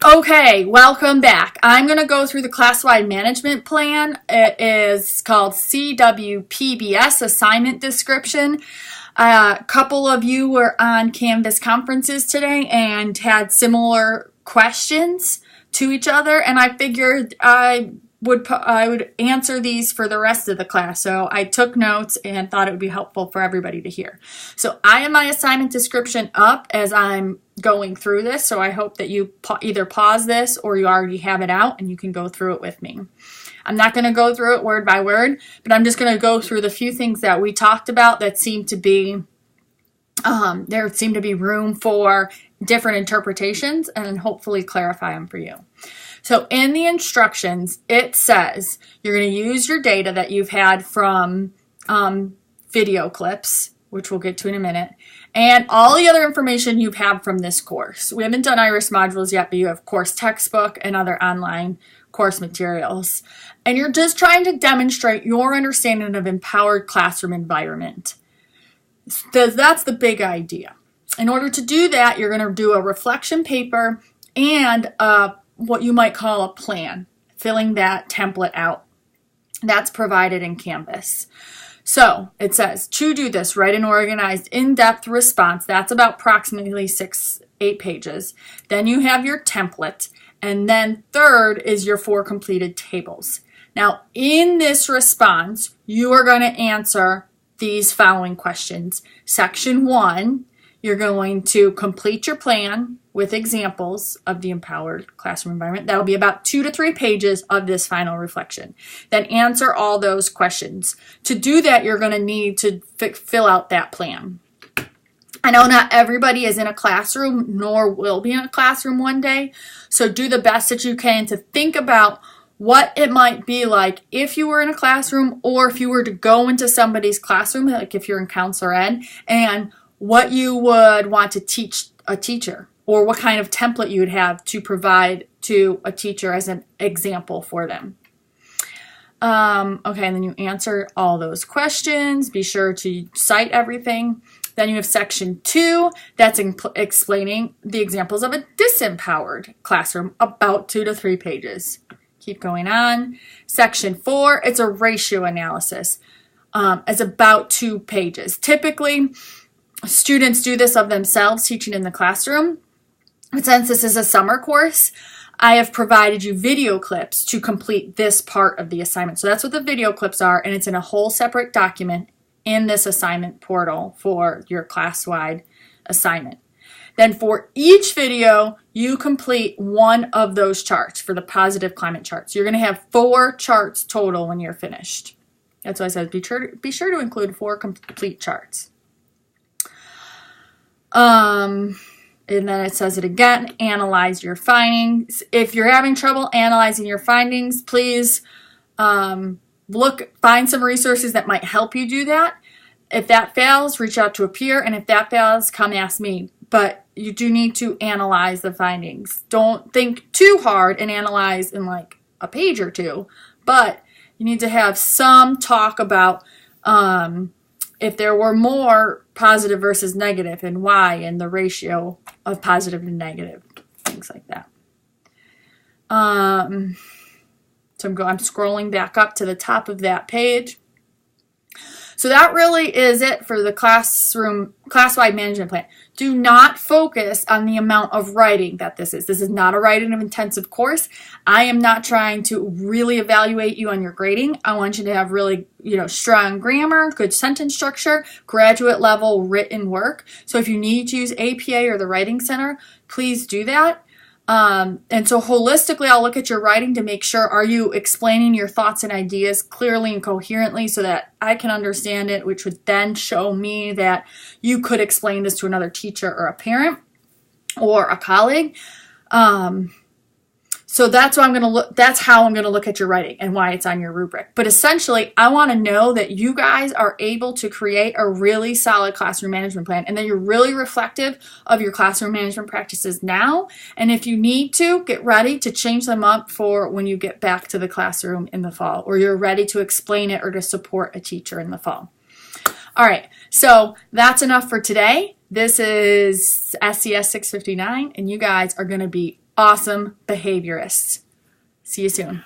Okay, welcome back. I'm going to go through the class-wide management plan. It is called CWPBS assignment description. A couple of you were on Canvas conferences today and had similar questions to each other, and I figured I would answer these for the rest of the class. So I took notes and thought it would be helpful for everybody to hear. So I have my assignment description up as I'm going through this. So I hope that you either pause this or you already have it out and you can go through it with me. I'm not going to go through it word by word, but I'm just going to go through the few things that we talked about that seem to be, there seemed to be room for different interpretations and hopefully clarify them for you. So in the instructions, it says you're going to use your data that you've had from video clips, which we'll get to in a minute, and all the other information you've had from this course. We haven't done Irish modules yet, but you have course textbook and other online course materials. And you're just trying to demonstrate your understanding of empowered classroom environment. That's the big idea. In order to do that, you're going to do a reflection paper and what you might call a plan, filling that template out. That's provided in Canvas. So it says, to do this, write an organized, in-depth response. That's about approximately 6-8 pages. Then you have your template. And then third is your 4 completed tables. Now, in this response, you are going to answer these following questions. Section 1, you're going to complete your plan with examples of the empowered classroom environment. That'll be about 2 to 3 pages of this final reflection. Then answer all those questions. To do that, you're going to need to fill out that plan. I know not everybody is in a classroom, nor will be in a classroom one day, so do the best that you can to think about what it might be like if you were in a classroom or if you were to go into somebody's classroom, like if you're in counselor ed, and what you would want to teach a teacher, or what kind of template you would have to provide to a teacher as an example for them. Okay, and then you answer all those questions. Be sure to cite everything. Then you have section 2, that's explaining the examples of a disempowered classroom, about 2 to 3 pages. Keep going on. Section 4, it's a ratio analysis. It's about 2 pages. Typically, students do this of themselves, teaching in the classroom. But since this is a summer course, I have provided you video clips to complete this part of the assignment. So that's what the video clips are, and it's in a whole separate document in this assignment portal for your class-wide assignment. Then for each video, you complete one of those charts for the positive climate charts. You're going to have 4 charts total when you're finished. That's why I said be sure to include 4 complete charts. And then it says it again, analyze your findings. If you're having trouble analyzing your findings, please find some resources that might help you do that. If that fails, reach out to a peer, and if that fails, come ask me. But you do need to analyze the findings. Don't think too hard and analyze in like a page or 2, but you need to have some talk about if there were more positive versus negative and why, and the ratio of positive and negative, things like that. So I'm scrolling back up to the top of that page. So that really is it for the class-wide management plan. Do not focus on the amount of writing that this is. This is not a writing intensive course. I am not trying to really evaluate you on your grading. I want you to have really, strong grammar, good sentence structure, graduate level written work. So if you need to use APA or the Writing Center, please do that. And so holistically, I'll look at your writing to make sure, are you explaining your thoughts and ideas clearly and coherently so that I can understand it, which would then show me that you could explain this to another teacher or a parent or a colleague. So that's how I'm going to look at your writing and why it's on your rubric. But essentially, I want to know that you guys are able to create a really solid classroom management plan and that you're really reflective of your classroom management practices now. And if you need to, get ready to change them up for when you get back to the classroom in the fall, or you're ready to explain it or to support a teacher in the fall. All right, so that's enough for today. This is SES659, and you guys are going to be awesome behaviorists. See you soon.